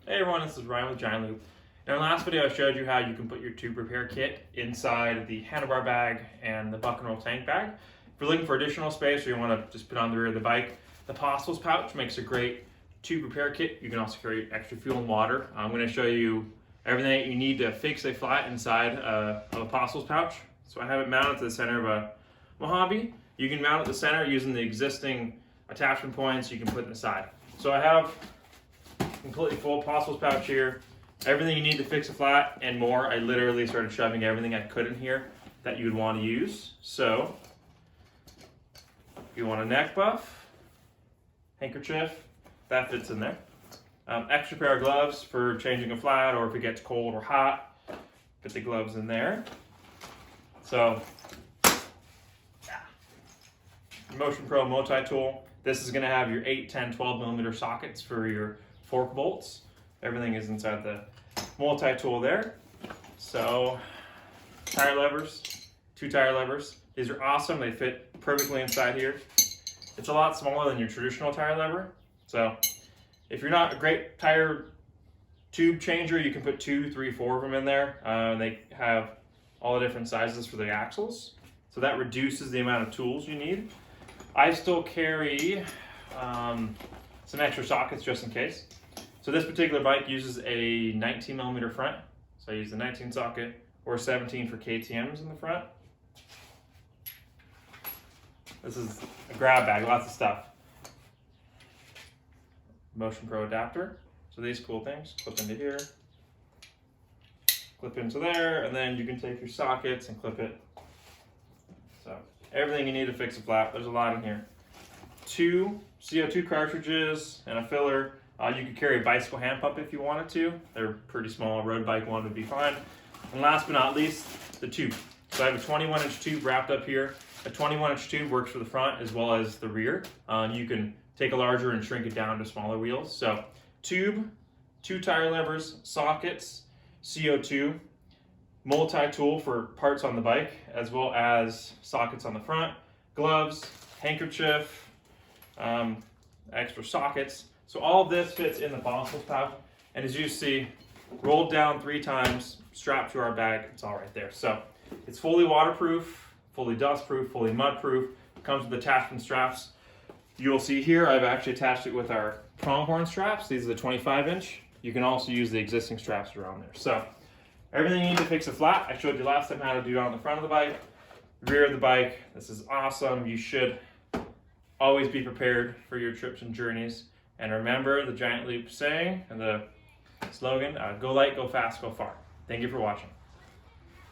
Hey everyone, this is Ryan with Giant Loop. In our last video I showed you how you can put your tube repair kit inside the handlebar bag and the buck and roll tank bag. If you're looking for additional space or you want to just put on the rear of the bike, the Possibles pouch makes a great tube repair kit. You can also carry extra fuel and water. I'm going to show you everything that you need to fix a flat inside of a Possibles pouch. So I have it mounted to the center of a Mojave. You can mount it to the center using the existing attachment points you can put in the side. So I have completely full Possibles pouch here. Everything you need to fix a flat and more. I literally started shoving everything I could in here that you would want to use. So if you want a neck buff, handkerchief, that fits in there. Extra pair of gloves for changing a flat or if it gets cold or hot, put the gloves in there. So Motion Pro multi-tool. This is going to have your 8, 10, 12 millimeter sockets for your fork bolts. Everything is inside the multi-tool there. So tire levers, 2 tire levers. These are awesome. They fit perfectly inside here. It's a lot smaller than your traditional tire lever. So if you're not a great tire tube changer, you can put 2, 3, 4 of them in there. They have all the different sizes for the axles. So that reduces the amount of tools you need. I still carry some extra sockets just in case. So this particular bike uses a 19 millimeter front. So I use the 19 socket or 17 for KTMs in the front. This is a grab bag, lots of stuff. Motion Pro adapter. So these cool things clip into here, clip into there, and then you can take your sockets and clip it. So everything you need to fix a flat, there's a lot in here. 2 CO2 cartridges and a filler. You could carry a bicycle hand pump if you wanted to. They're pretty small, a road bike one would be fine. And last but not least, the tube. So I have a 21-inch tube wrapped up here. A 21-inch tube works for the front as well as the rear. You can take a larger and shrink it down to smaller wheels. So tube, 2 tire levers, sockets, CO2, multi-tool for parts on the bike, as well as sockets on the front, gloves, handkerchief, extra sockets. So all of this fits in the Possibles pouch, and as you see, rolled down 3 times, strapped to our bag, it's all right there. So it's fully waterproof, fully dustproof, fully mudproof. Comes with attachment straps. You'll see here I've actually attached it with our Pronghorn straps. These are the 25-inch. You can also use the existing straps around there. So everything you need to fix a flat, I showed you last time how to do it on the front of the bike, rear of the bike. This is awesome. You should always be prepared for your trips and journeys. And remember the Giant Loop saying and the slogan, go light, go fast, go far. Thank you for watching.